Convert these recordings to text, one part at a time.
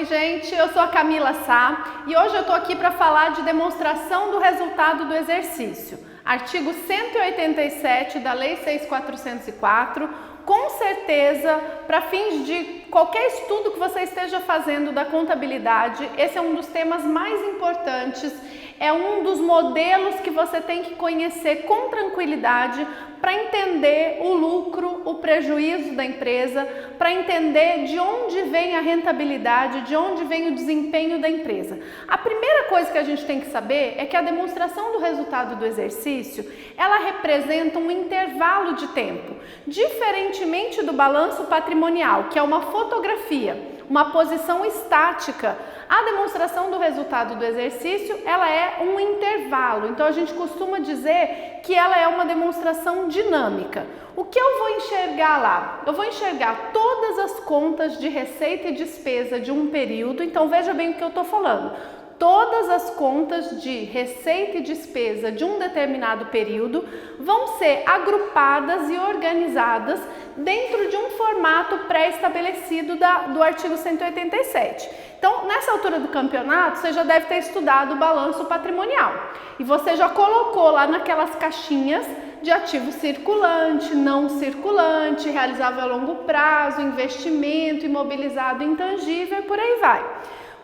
Oi gente, eu sou a Camila Sá e hoje eu estou aqui para falar de demonstração do resultado do exercício. Artigo 187 da Lei 6.404, com certeza, para fins de qualquer estudo que você esteja fazendo da contabilidade, esse é um dos temas mais importantes, é um dos modelos que você tem que conhecer com tranquilidade para entender o lucro, o prejuízo da empresa, para entender de onde vem a rentabilidade, de onde vem o desempenho da empresa. A primeira coisa que a gente tem que saber é que a demonstração do resultado do exercício, ela representa um intervalo de tempo, diferentemente do balanço patrimonial, que é uma fotografia, uma posição estática. A demonstração do resultado do exercício, ela é um intervalo, então a gente costuma dizer que ela é uma demonstração dinâmica. O que eu vou enxergar lá? Eu vou enxergar todas as contas de receita e despesa de um período, então veja bem o que eu estou falando. Todas as contas de receita e despesa de um determinado período vão ser agrupadas e organizadas dentro de um formato pré-estabelecido do artigo 187. Então, nessa altura do campeonato, você já deve ter estudado o balanço patrimonial e você já colocou lá naquelas caixinhas de ativo circulante, não circulante, realizável a longo prazo, investimento, imobilizado, intangível e por aí vai.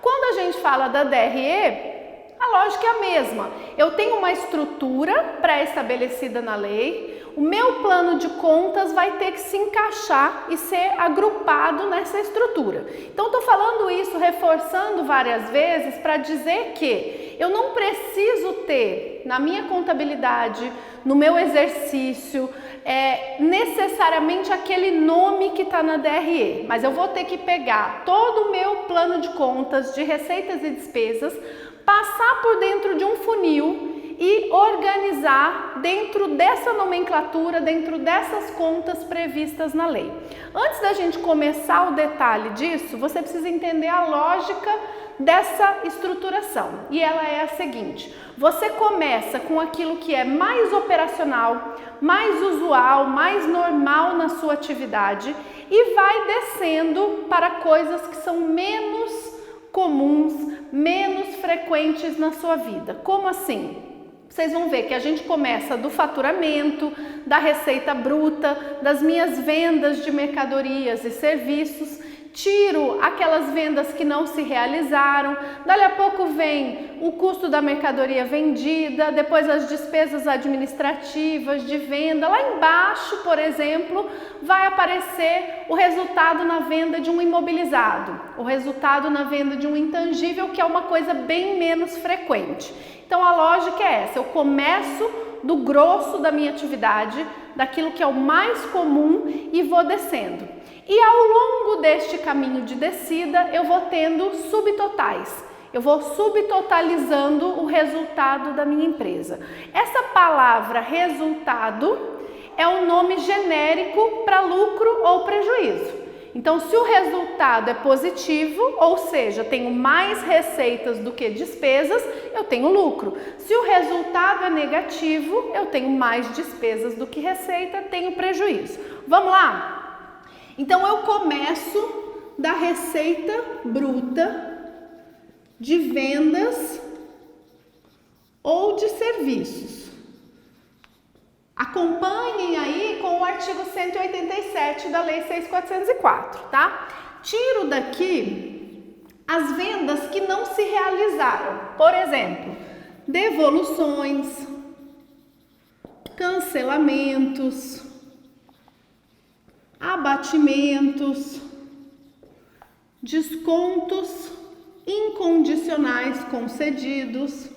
Quando a gente fala da DRE, a lógica é a mesma. Eu tenho uma estrutura pré-estabelecida na lei, o meu plano de contas vai ter que se encaixar e ser agrupado nessa estrutura. Então, estou falando isso, reforçando várias vezes para dizer que eu não preciso ter na minha contabilidade, no meu exercício, necessariamente aquele nome que está na DRE, mas eu vou ter que pegar todo o meu plano de contas de receitas e despesas, passar por dentro de um funil e organizar dentro dessa nomenclatura, dentro dessas contas previstas na lei. Antes da gente começar o detalhe disso, você precisa entender a lógica dessa estruturação, e ela é a seguinte: você começa com aquilo que é mais operacional, mais usual, mais normal na sua atividade e vai descendo para coisas que são menos comuns, menos frequentes na sua vida. Como assim? Vocês vão ver que a gente começa do faturamento, da receita bruta, das minhas vendas de mercadorias e serviços, tiro aquelas vendas que não se realizaram, dali a pouco vem o custo da mercadoria vendida, depois as despesas administrativas de venda, lá embaixo, por exemplo, vai aparecer o resultado na venda de um imobilizado, o resultado na venda de um intangível, que é uma coisa bem menos frequente. Então a lógica é essa, eu começo do grosso da minha atividade, daquilo que é o mais comum e vou descendo. E ao longo deste caminho de descida, eu vou tendo subtotais. Eu vou subtotalizando o resultado da minha empresa. Essa palavra resultado é um nome genérico para lucro ou prejuízo. Então, se o resultado é positivo, ou seja, tenho mais receitas do que despesas, eu tenho lucro. Se o resultado é negativo, eu tenho mais despesas do que receita, tenho prejuízo. Vamos lá? Então, eu começo da receita bruta de vendas ou de serviços. Acompanhem aí com o artigo 187 da Lei 6.404, tá? Tiro daqui as vendas que não se realizaram. Por exemplo, devoluções, cancelamentos, abatimentos, descontos incondicionais concedidos.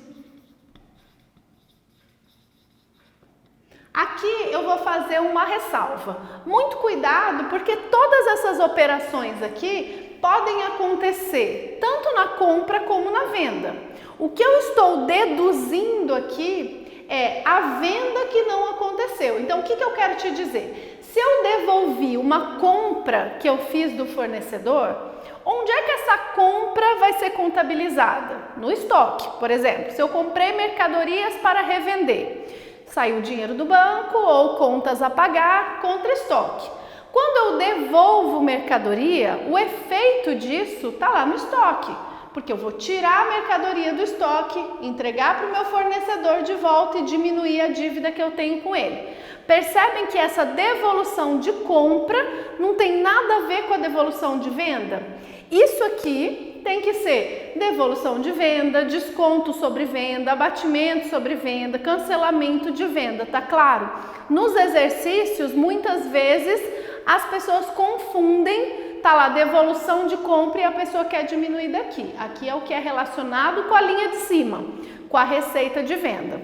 Aqui eu vou fazer uma ressalva. Muito cuidado, porque todas essas operações aqui podem acontecer tanto na compra como na venda. O que eu estou deduzindo aqui é a venda que não aconteceu. Então, o que eu quero te dizer? Se eu devolvi uma compra que eu fiz do fornecedor, onde é que essa compra vai ser contabilizada? No estoque, por exemplo. Se eu comprei mercadorias para revender, saiu o dinheiro do banco ou contas a pagar contra estoque. Quando eu devolvo mercadoria, o efeito disso está lá no estoque, porque eu vou tirar a mercadoria do estoque, entregar para o meu fornecedor de volta e diminuir a dívida que eu tenho com ele. Percebem que essa devolução de compra não tem nada a ver com a devolução de venda? Isso aqui tem que ser devolução de venda, desconto sobre venda, abatimento sobre venda, cancelamento de venda, tá claro? Nos exercícios, muitas vezes, as pessoas confundem, tá lá, devolução de compra e a pessoa quer diminuir daqui. Aqui é o que é relacionado com a linha de cima, com a receita de venda.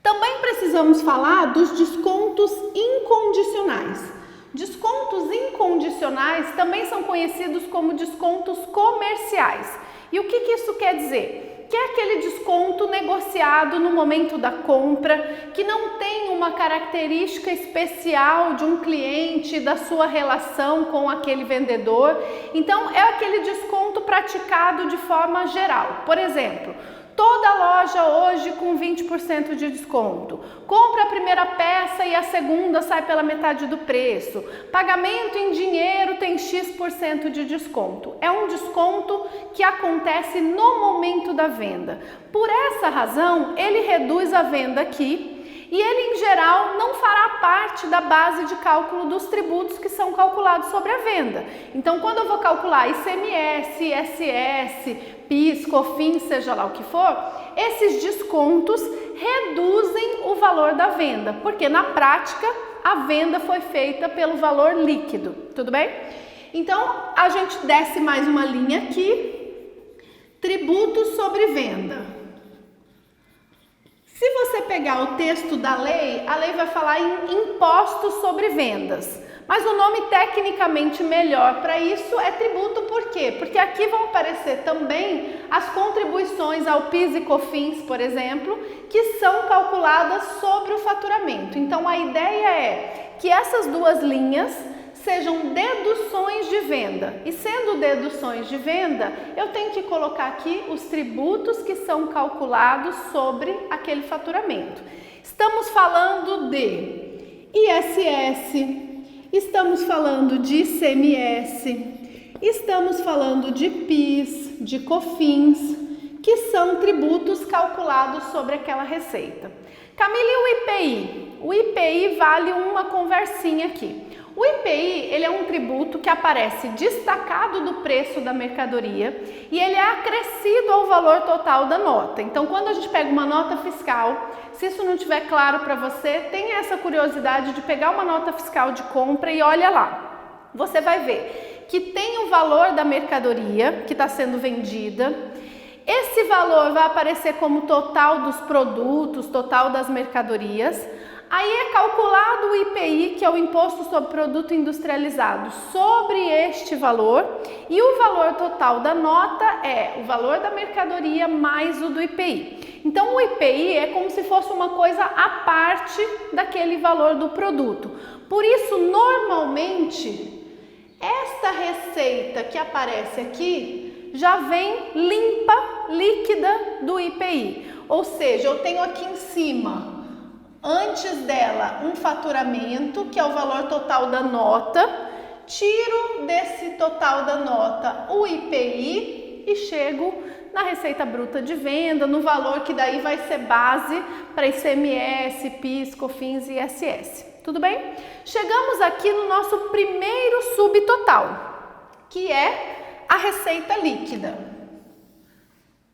Também precisamos falar dos descontos incondicionais. Descontos incondicionais também são conhecidos como descontos comerciais. E o que isso quer dizer? Que é aquele desconto negociado no momento da compra, que não tem uma característica especial de um cliente, da sua relação com aquele vendedor. Então, é aquele desconto praticado de forma geral. Por exemplo, toda loja hoje com 20% de desconto. Compra a primeira peça e a segunda sai pela metade do preço. Pagamento em dinheiro tem X% de desconto. É um desconto que acontece no momento da venda. Por essa razão, ele reduz a venda aqui e ele, em geral, não fará parte da base de cálculo dos tributos que são calculados sobre a venda. Então, quando eu vou calcular ICMS, ISS, PIS, COFINS, seja lá o que for, esses descontos reduzem o valor da venda, porque na prática a venda foi feita pelo valor líquido, tudo bem? Então, a gente desce mais uma linha aqui, tributos sobre venda. Se você pegar o texto da lei, a lei vai falar em impostos sobre vendas. Mas o nome tecnicamente melhor para isso é tributo, por quê? Porque aqui vão aparecer também as contribuições ao PIS e COFINS, por exemplo, que são calculadas sobre o faturamento. Então a ideia é que essas duas linhas sejam deduções de venda. E sendo deduções de venda, eu tenho que colocar aqui os tributos que são calculados sobre aquele faturamento. Estamos falando de ISS, estamos falando de ICMS, estamos falando de PIS, de COFINS, que são tributos calculados sobre aquela receita. Camila, e o IPI? O IPI vale uma conversinha aqui. O IPI, ele é um tributo que aparece destacado do preço da mercadoria e ele é acrescido ao valor total da nota. Então, quando a gente pega uma nota fiscal, se isso não estiver claro para você, tenha essa curiosidade de pegar uma nota fiscal de compra e olha lá. Você vai ver que tem o valor da mercadoria que está sendo vendida. Esse valor vai aparecer como total dos produtos, total das mercadorias. Aí é calculado o IPI, que é o Imposto sobre Produto Industrializado, sobre este valor, e o valor total da nota é o valor da mercadoria mais o do IPI. Então o IPI é como se fosse uma coisa à parte daquele valor do produto. Por isso, normalmente, esta receita que aparece aqui já vem limpa, líquida do IPI. Ou seja, eu tenho aqui em cima, antes dela, um faturamento, que é o valor total da nota, tiro desse total da nota o IPI e chego na receita bruta de venda, no valor que daí vai ser base para ICMS, PIS, COFINS e ISS. Tudo bem? Chegamos aqui no nosso primeiro subtotal, que é a receita líquida.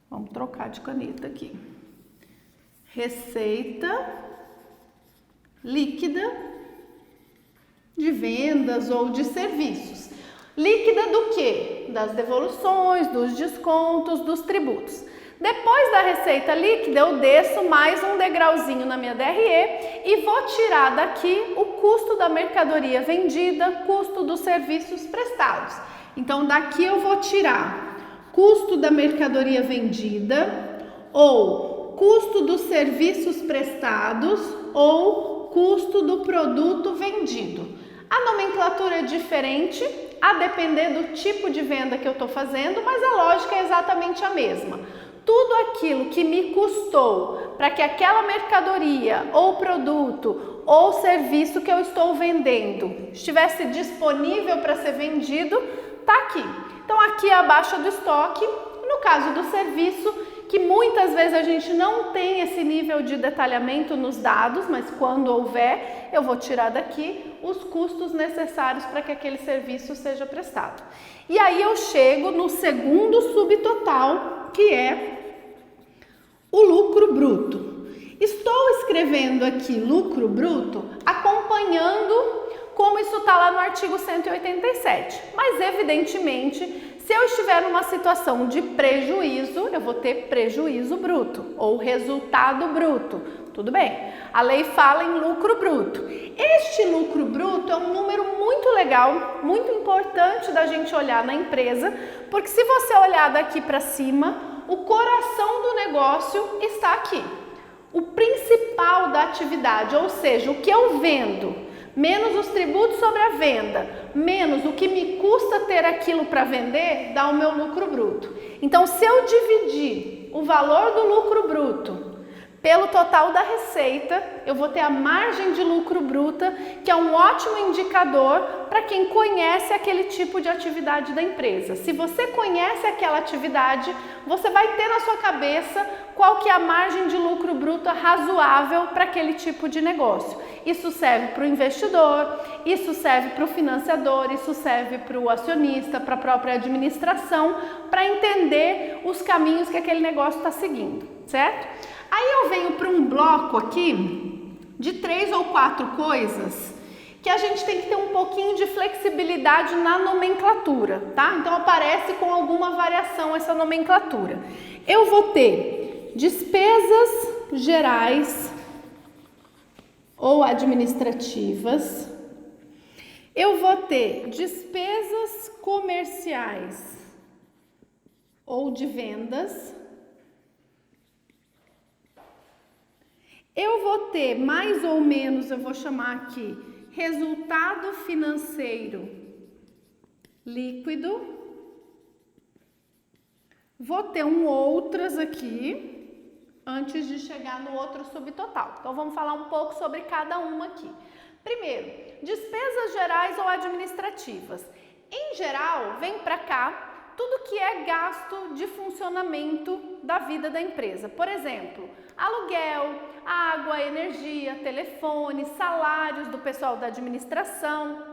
Vamos trocar de caneta aqui. Receita líquida de vendas ou de serviços. Líquida do quê? Das devoluções, dos descontos, dos tributos. Depois da receita líquida, eu desço mais um degrauzinho na minha DRE e vou tirar daqui o custo da mercadoria vendida, custo dos serviços prestados. Então, daqui eu vou tirar custo da mercadoria vendida, ou custo dos serviços prestados, ou custo do produto vendido. A nomenclatura é diferente a depender do tipo de venda que eu estou fazendo, mas a lógica é exatamente a mesma. tudo aquilo que me custou para que aquela mercadoria ou produto ou serviço que eu estou vendendo estivesse disponível para ser vendido, tá aqui. Então aqui é a baixa do estoque, no caso do serviço, que muitas vezes a gente não tem esse nível de detalhamento nos dados, mas quando houver, eu vou tirar daqui os custos necessários para que aquele serviço seja prestado. E aí eu chego no segundo subtotal, que é o lucro bruto. Estou escrevendo aqui lucro bruto acompanhando como isso está lá no artigo 187, mas evidentemente, se eu estiver numa situação de prejuízo, eu vou ter prejuízo bruto ou resultado bruto. Tudo bem, a lei fala em lucro bruto. Este lucro bruto é um número muito legal, muito importante da gente olhar na empresa, porque se você olhar daqui para cima, o coração do negócio está aqui. O principal da atividade, ou seja, o que eu vendo, menos os tributos sobre a venda, menos o que me custa ter aquilo para vender, dá o meu lucro bruto. Então, se eu dividir o valor do lucro bruto pelo total da receita, eu vou ter a margem de lucro bruta, que é um ótimo indicador para quem conhece aquele tipo de atividade da empresa. Se você conhece aquela atividade, você vai ter na sua cabeça qual que é a margem de lucro bruto razoável para aquele tipo de negócio. Isso serve para o investidor, isso serve para o financiador, isso serve para o acionista, para a própria administração, para entender os caminhos que aquele negócio está seguindo, certo? Aí eu venho para um bloco aqui de 3 ou 4 coisas que a gente tem que ter um pouquinho de flexibilidade na nomenclatura, tá? Então aparece com alguma variação essa nomenclatura. Eu vou ter despesas gerais ou administrativas, eu vou ter despesas comerciais ou de vendas, eu vou ter mais ou menos, eu vou chamar aqui, resultado financeiro líquido, vou ter um outras aqui, antes de chegar no outro subtotal. Então, vamos falar um pouco sobre cada uma aqui. Primeiro, despesas gerais ou administrativas. Em geral, vem para cá tudo que é gasto de funcionamento da vida da empresa. Por exemplo, aluguel, água, energia, telefone, salários do pessoal da administração,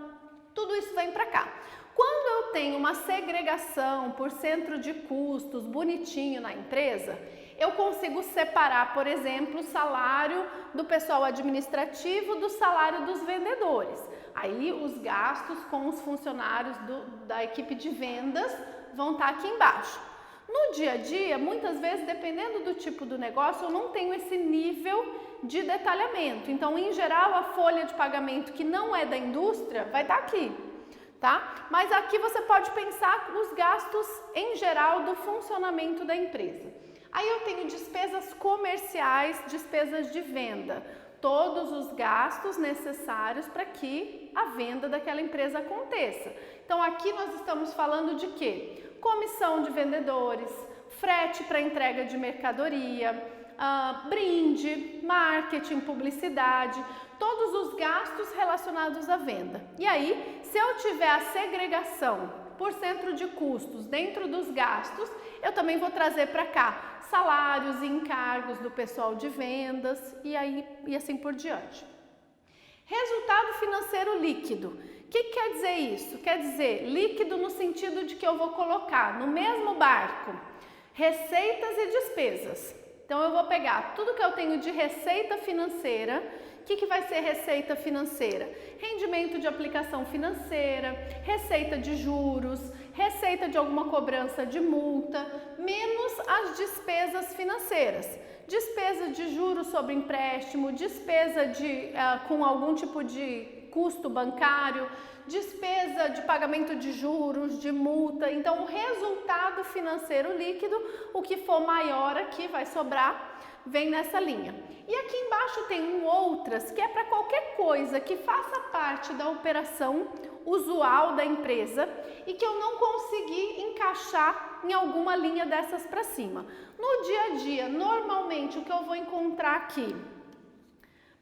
tudo isso vem para cá. Quando eu tenho uma segregação por centro de custos bonitinho na empresa, eu consigo separar, por exemplo, o salário do pessoal administrativo do salário dos vendedores. Aí os gastos com os funcionários da equipe de vendas vão estar aqui embaixo. No dia a dia, muitas vezes, dependendo do tipo do negócio, eu não tenho esse nível de detalhamento. Então, em geral, a folha de pagamento que não é da indústria vai estar aqui, tá? Mas aqui você pode pensar nos gastos em geral do funcionamento da empresa. Aí eu tenho despesas comerciais, despesas de venda, todos os gastos necessários para que a venda daquela empresa aconteça. Então aqui nós estamos falando de quê? Comissão de vendedores, frete para entrega de mercadoria, brinde, marketing, publicidade, todos os gastos relacionados à venda. E aí, se eu tiver a segregação por centro de custos dentro dos gastos, eu também vou trazer para cá salários e encargos do pessoal de vendas e assim por diante. Resultado financeiro líquido. O que quer dizer isso? Quer dizer líquido no sentido de que eu vou colocar no mesmo barco receitas e despesas. Então eu vou pegar tudo que eu tenho de receita financeira. O que vai ser receita financeira? Rendimento de aplicação financeira, receita de juros, receita de alguma cobrança de multa, menos as despesas financeiras. Despesa de juros sobre empréstimo, despesa com algum tipo de custo bancário, despesa de pagamento de juros, de multa. Então, o resultado financeiro líquido, o que for maior aqui vai sobrar, vem nessa linha. E aqui embaixo tem um outras, que é para qualquer coisa que faça parte da operação usual da empresa e que eu não consegui encaixar em alguma linha dessas para cima. No dia a dia, normalmente, o que eu vou encontrar aqui,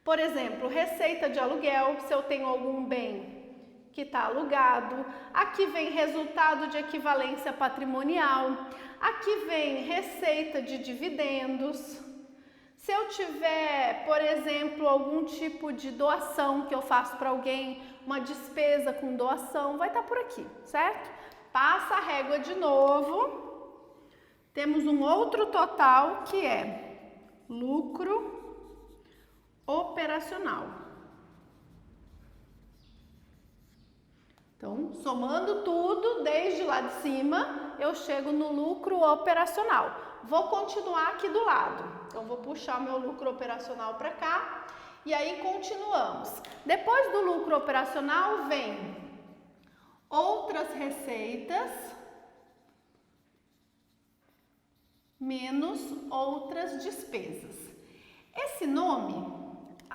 por exemplo, receita de aluguel, se eu tenho algum bem que está alugado, aqui vem resultado de equivalência patrimonial, aqui vem receita de dividendos. Se eu tiver, por exemplo, algum tipo de doação que eu faço para alguém, uma despesa com doação, vai estar por aqui, certo? Passa a régua de novo. Temos um outro total que é lucro operacional. Então, somando tudo, desde lá de cima, eu chego no lucro operacional. Vou continuar aqui do lado. Então, vou puxar meu lucro operacional para cá e aí continuamos. Depois do lucro operacional vem outras receitas menos outras despesas. Esse nome,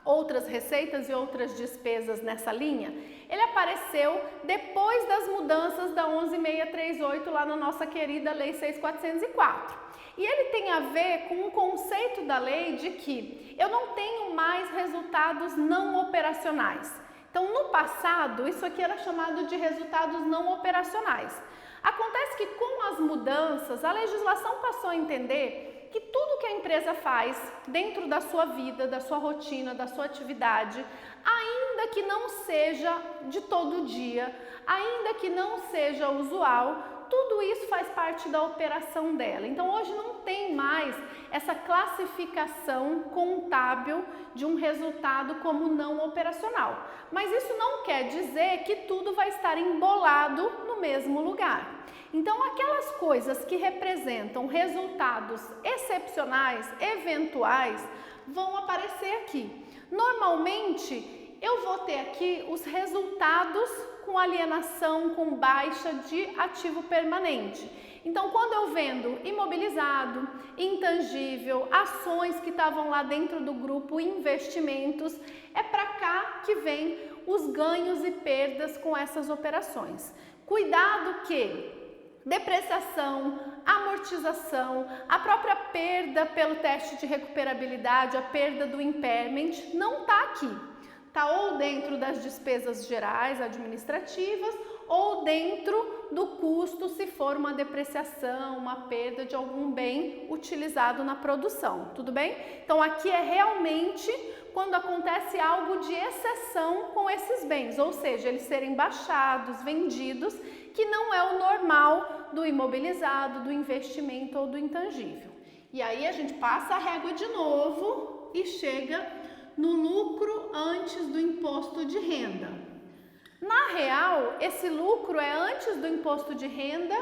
outras receitas e outras despesas nessa linha, ele apareceu depois das mudanças da 11.638 lá na nossa querida Lei 6.404. E ele tem a ver com um conceito da lei de que eu não tenho mais resultados não operacionais. Então, no passado, isso aqui era chamado de resultados não operacionais. Acontece que com as mudanças, a legislação passou a entender que tudo que a empresa faz dentro da sua vida, da sua rotina, da sua atividade, ainda que não seja de todo dia, ainda que não seja usual, tudo isso faz parte da operação dela. Então, hoje não tem mais essa classificação contábil de um resultado como não operacional. Mas isso não quer dizer que tudo vai estar embolado no mesmo lugar. Então, aquelas coisas que representam resultados excepcionais, eventuais, vão aparecer aqui. Normalmente, eu vou ter aqui os resultados com alienação, com baixa de ativo permanente. Então, quando eu vendo imobilizado, intangível, ações que estavam lá dentro do grupo investimentos, é para cá que vem os ganhos e perdas com essas operações. Cuidado que depreciação, amortização, a própria perda pelo teste de recuperabilidade, a perda do impairment, não está aqui. Está ou dentro das despesas gerais administrativas ou dentro do custo se for uma depreciação, uma perda de algum bem utilizado na produção, tudo bem? Então aqui é realmente quando acontece algo de exceção com esses bens, ou seja, eles serem baixados, vendidos, que não é o normal do imobilizado, do investimento ou do intangível. E aí a gente passa a régua de novo e chega no lucro antes do imposto de renda. Na real, esse lucro é antes do imposto de renda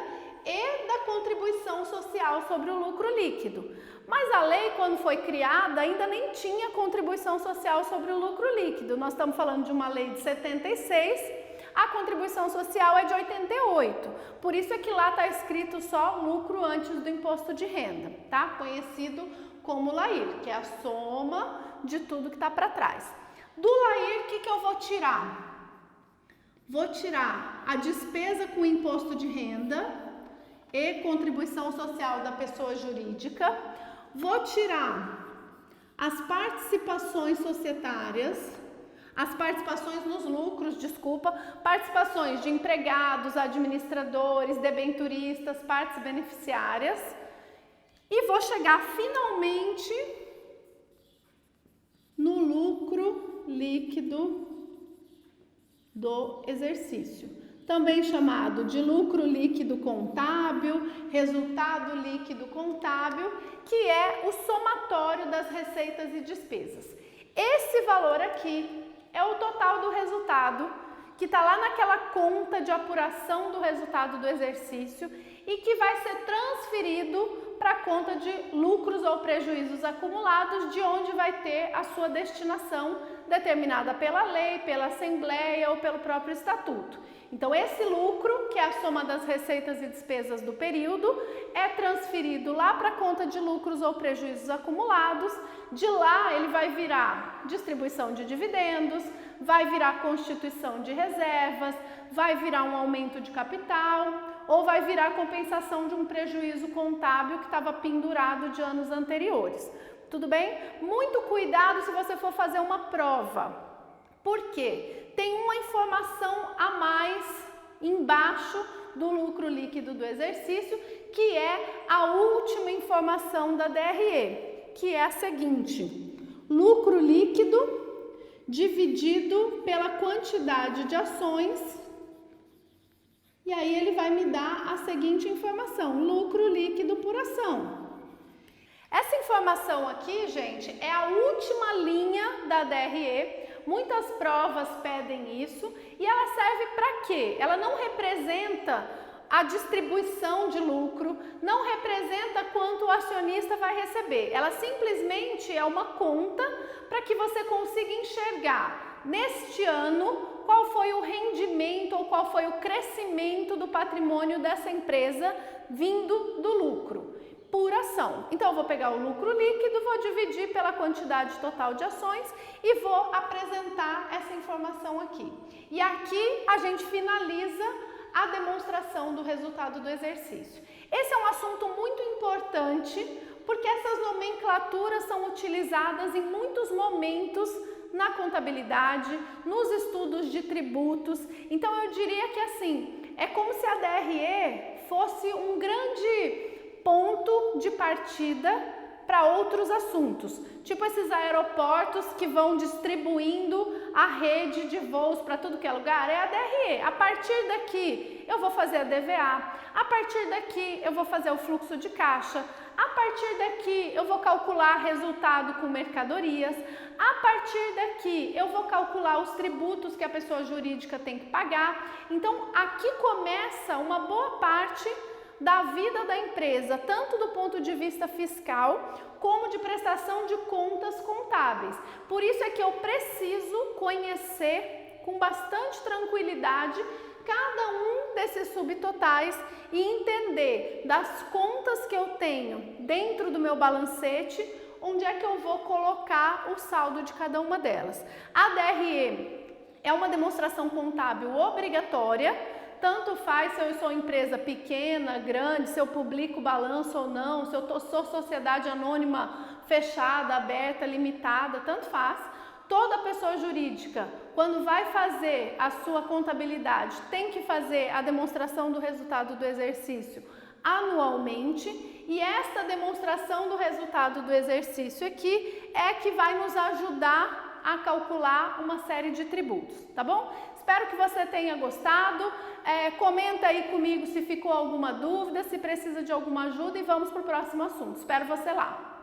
e da contribuição social sobre o lucro líquido. Mas a lei, quando foi criada, ainda nem tinha contribuição social sobre o lucro líquido. Nós estamos falando de uma lei de 76, a contribuição social é de 88. Por isso é que lá está escrito só lucro antes do imposto de renda, tá? Conhecido como LAIR, que é a soma de tudo que está para trás. Do LAIR, o que eu vou tirar? Vou tirar a despesa com imposto de renda e contribuição social da pessoa jurídica. Vou tirar as participações societárias, as participações nos lucros, participações de empregados, administradores, debenturistas, partes beneficiárias. E vou chegar finalmente no lucro líquido do exercício, também chamado de lucro líquido contábil, resultado líquido contábil, que é o somatório das receitas e despesas. Esse valor aqui é o total do resultado que está lá naquela conta de apuração do resultado do exercício e que vai ser transferido para a conta de lucros ou prejuízos acumulados, de onde vai ter a sua destinação determinada pela lei, pela Assembleia ou pelo próprio Estatuto. Então, esse lucro, que é a soma das receitas e despesas do período, é transferido lá para a conta de lucros ou prejuízos acumulados. De lá, ele vai virar distribuição de dividendos, vai virar constituição de reservas, vai virar um aumento de capital ou vai virar compensação de um prejuízo contábil que estava pendurado de anos anteriores. Tudo bem? Muito cuidado se você for fazer uma prova. Por quê? Tem uma informação a mais embaixo do lucro líquido do exercício, que é a última informação da DRE, que é a seguinte: lucro líquido dividido pela quantidade de ações, e aí ele vai me dar a seguinte informação: lucro líquido por ação. Essa informação aqui, gente, é a última linha da DRE. Muitas provas pedem isso e ela serve para quê? Ela não representa a distribuição de lucro, não representa quanto o acionista vai receber. Ela simplesmente é uma conta para que você consiga enxergar neste ano qual foi o rendimento ou qual foi o crescimento do patrimônio dessa empresa vindo do lucro por ação. Então, eu vou pegar o lucro líquido, vou dividir pela quantidade total de ações e vou apresentar essa informação aqui. E aqui a gente finaliza a demonstração do resultado do exercício. Esse é um assunto muito importante, porque essas nomenclaturas são utilizadas em muitos momentos na contabilidade, nos estudos de tributos. Então, eu diria que assim, é como se a DRE fosse um grande ponto de partida para outros assuntos, tipo esses aeroportos que vão distribuindo a rede de voos para tudo que é lugar, é a DRE. A partir daqui eu vou fazer a DVA, a partir daqui eu vou fazer o fluxo de caixa, a partir daqui eu vou calcular resultado com mercadorias, a partir daqui eu vou calcular os tributos que a pessoa jurídica tem que pagar. Então aqui começa uma boa parte da vida da empresa, tanto do ponto de vista fiscal, como de prestação de contas contábeis. Por isso é que eu preciso conhecer com bastante tranquilidade cada um desses subtotais e entender das contas que eu tenho dentro do meu balancete, onde é que eu vou colocar o saldo de cada uma delas. A DRE é uma demonstração contábil obrigatória. Tanto faz se eu sou empresa pequena, grande, se eu publico balanço ou não, se eu sou sociedade anônima fechada, aberta, limitada, tanto faz. Toda pessoa jurídica, quando vai fazer a sua contabilidade, tem que fazer a demonstração do resultado do exercício anualmente, e esta demonstração do resultado do exercício aqui é que vai nos ajudar a calcular uma série de tributos, tá bom? Espero que você tenha gostado. Comenta aí comigo se ficou alguma dúvida, se precisa de alguma ajuda e vamos para o próximo assunto. Espero você lá.